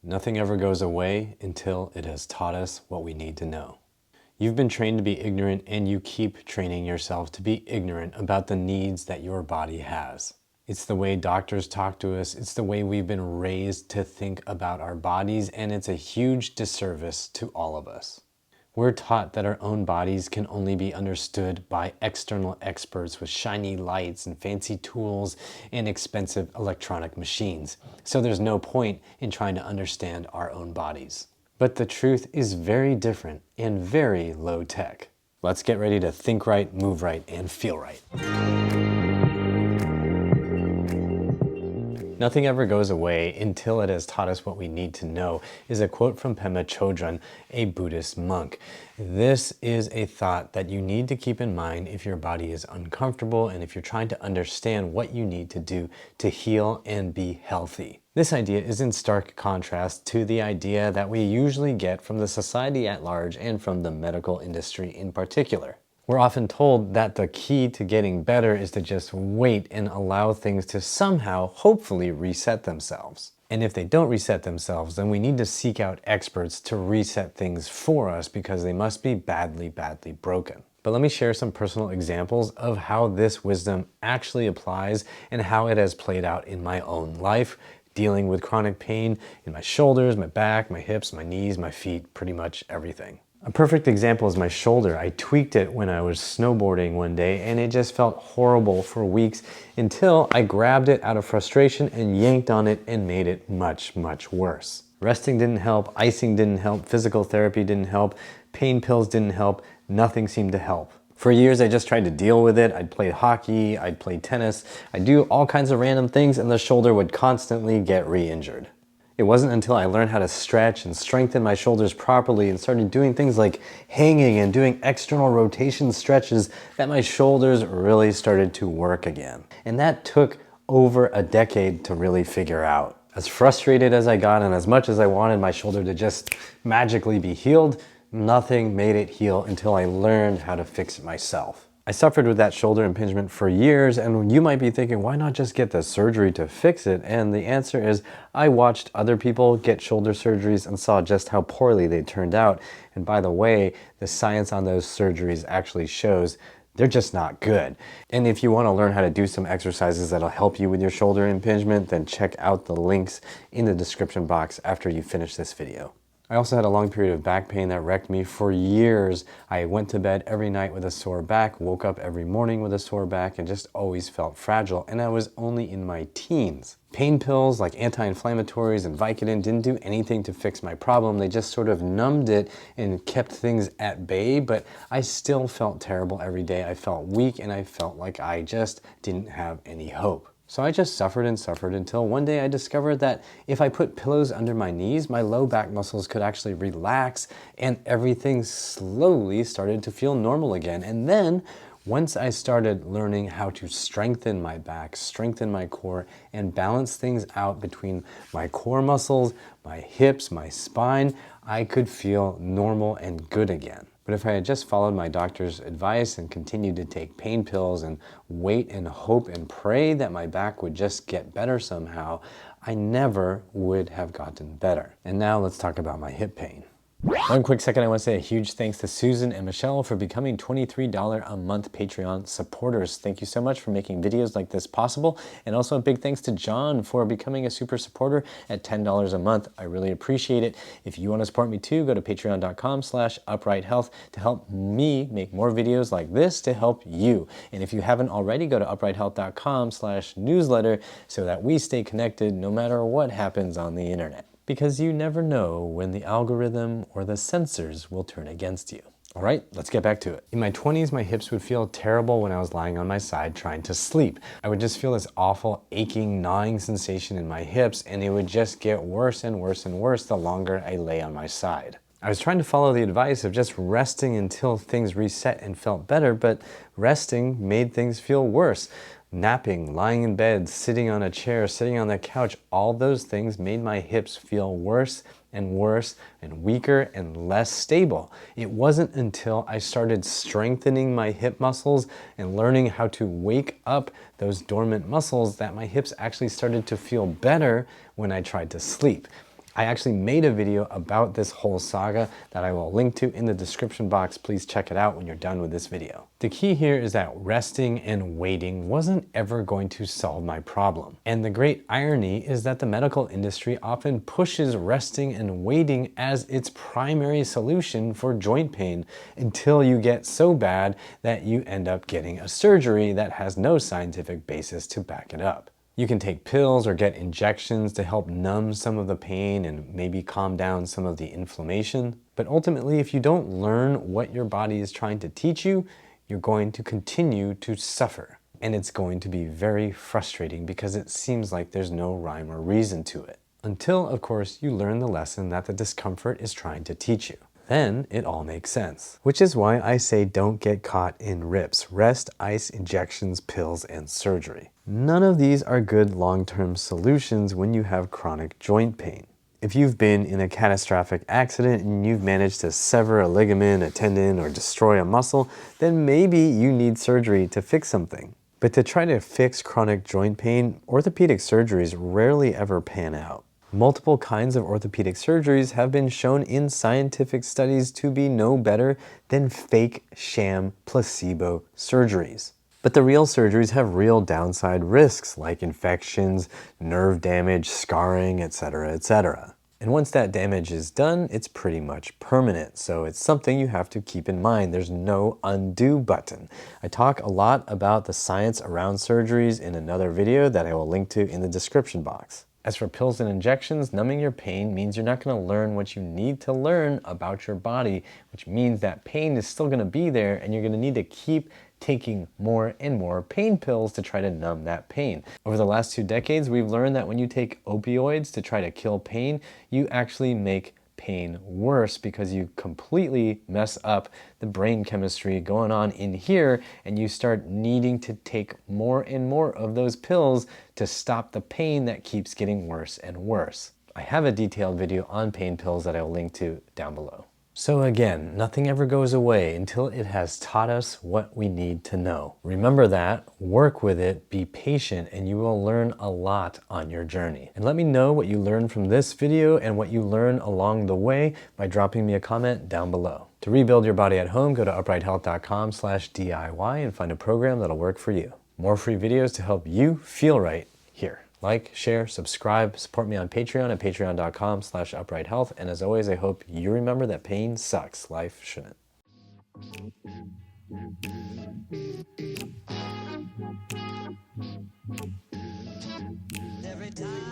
Nothing ever goes away until it has taught us what we need to know. You've been trained to be ignorant, and you keep training yourself to be ignorant about the needs that your body has. It's the way doctors talk to us, it's the way we've been raised to think about our bodies, and it's a huge disservice to all of us. We're taught that our own bodies can only be understood by external experts with shiny lights and fancy tools and expensive electronic machines. So there's no point in trying to understand our own bodies. But the truth is very different and very low tech. Let's get ready to think right, move right, and feel right. Nothing ever goes away until it has taught us what we need to know is a quote from Pema Chödrön, a Buddhist monk. This is a thought that you need to keep in mind if your body is uncomfortable and if you're trying to understand what you need to do to heal and be healthy. This idea is in stark contrast to the idea that we usually get from the society at large and from the medical industry in particular. We're often told that the key to getting better is to just wait and allow things to somehow, hopefully, reset themselves. And if they don't reset themselves, then we need to seek out experts to reset things for us because they must be badly, badly broken. But let me share some personal examples of how this wisdom actually applies and how it has played out in my own life, dealing with chronic pain in my shoulders, my back, my hips, my knees, my feet, pretty much everything. A perfect example is my shoulder. I tweaked it when I was snowboarding one day and it just felt horrible for weeks until I grabbed it out of frustration and yanked on it and made it much, much worse. Resting didn't help, icing didn't help, physical therapy didn't help, pain pills didn't help, nothing seemed to help. For years, I just tried to deal with it. I'd play hockey, I'd play tennis, I'd do all kinds of random things and the shoulder would constantly get re-injured. It wasn't until I learned how to stretch and strengthen my shoulders properly and started doing things like hanging and doing external rotation stretches that my shoulders really started to work again. And that took over a decade to really figure out. As frustrated as I got and as much as I wanted my shoulder to just magically be healed, nothing made it heal until I learned how to fix it myself. I suffered with that shoulder impingement for years, and you might be thinking, why not just get the surgery to fix it? And the answer is, I watched other people get shoulder surgeries and saw just how poorly they turned out. And by the way, the science on those surgeries actually shows they're just not good. And if you want to learn how to do some exercises that'll help you with your shoulder impingement, then check out the links in the description box after you finish this video. I also had a long period of back pain that wrecked me for years. I went to bed every night with a sore back, woke up every morning with a sore back, and just always felt fragile, and I was only in my teens. Pain pills like anti-inflammatories and Vicodin didn't do anything to fix my problem. They just sort of numbed it and kept things at bay, but I still felt terrible every day. I felt weak and I felt like I just didn't have any hope. So I just suffered and suffered until one day I discovered that if I put pillows under my knees, my low back muscles could actually relax and everything slowly started to feel normal again. And then once I started learning how to strengthen my back, strengthen my core, and balance things out between my core muscles, my hips, my spine, I could feel normal and good again. But if I had just followed my doctor's advice and continued to take pain pills and wait and hope and pray that my back would just get better somehow, I never would have gotten better. And now let's talk about my hip pain. One quick second, I want to say a huge thanks to Susan and Michelle for becoming $23 a month Patreon supporters. Thank you so much for making videos like this possible. And also a big thanks to John for becoming a super supporter at $10 a month. I really appreciate it. If you want to support me too, go to patreon.com/uprighthealth to help me make more videos like this to help you. And if you haven't already, go to uprighthealth.com/newsletter so that we stay connected no matter what happens on the internet. Because you never know when the algorithm or the sensors will turn against you. All right, let's get back to it. In my 20s, my hips would feel terrible when I was lying on my side trying to sleep. I would just feel this awful aching, gnawing sensation in my hips, and it would just get worse and worse and worse the longer I lay on my side. I was trying to follow the advice of just resting until things reset and felt better, but resting made things feel worse. Napping, lying in bed, sitting on a chair, sitting on the couch, all those things made my hips feel worse and worse and weaker and less stable. It wasn't until I started strengthening my hip muscles and learning how to wake up those dormant muscles that my hips actually started to feel better when I tried to sleep. I actually made a video about this whole saga that I will link to in the description box. Please check it out when you're done with this video. The key here is that resting and waiting wasn't ever going to solve my problem. And the great irony is that the medical industry often pushes resting and waiting as its primary solution for joint pain until you get so bad that you end up getting a surgery that has no scientific basis to back it up. You can take pills or get injections to help numb some of the pain and maybe calm down some of the inflammation. But ultimately, if you don't learn what your body is trying to teach you, you're going to continue to suffer. And it's going to be very frustrating because it seems like there's no rhyme or reason to it. Until, of course, you learn the lesson that the discomfort is trying to teach you. Then it all makes sense. Which is why I say don't get caught in rips, rest, ice, injections, pills, and surgery. None of these are good long-term solutions when you have chronic joint pain. If you've been in a catastrophic accident and you've managed to sever a ligament, a tendon, or destroy a muscle, then maybe you need surgery to fix something. But to try to fix chronic joint pain, orthopedic surgeries rarely ever pan out. Multiple kinds of orthopedic surgeries have been shown in scientific studies to be no better than fake, sham, placebo surgeries. But the real surgeries have real downside risks like infections, nerve damage, scarring, etc., etc. And once that damage is done, it's pretty much permanent. So it's something you have to keep in mind. There's no undo button. I talk a lot about the science around surgeries in another video that I will link to in the description box. As for pills and injections, numbing your pain means you're not going to learn what you need to learn about your body, which means that pain is still going to be there and you're going to need to keep taking more and more pain pills to try to numb that pain. Over the last 2 decades, we've learned that when you take opioids to try to kill pain, you actually make pain worse because you completely mess up the brain chemistry going on in here and you start needing to take more and more of those pills to stop the pain that keeps getting worse and worse. I have a detailed video on pain pills that I'll link to down below. So again, nothing ever goes away until it has taught us what we need to know. Remember that, work with it, be patient, and you will learn a lot on your journey. And let me know what you learned from this video and what you learn along the way by dropping me a comment down below. To rebuild your body at home, go to uprighthealth.com/DIY and find a program that'll work for you. More free videos to help you feel right here. Like, share, subscribe, support me on Patreon at patreon.com/uprighthealth. And as always, I hope you remember that pain sucks. Life shouldn't. Every time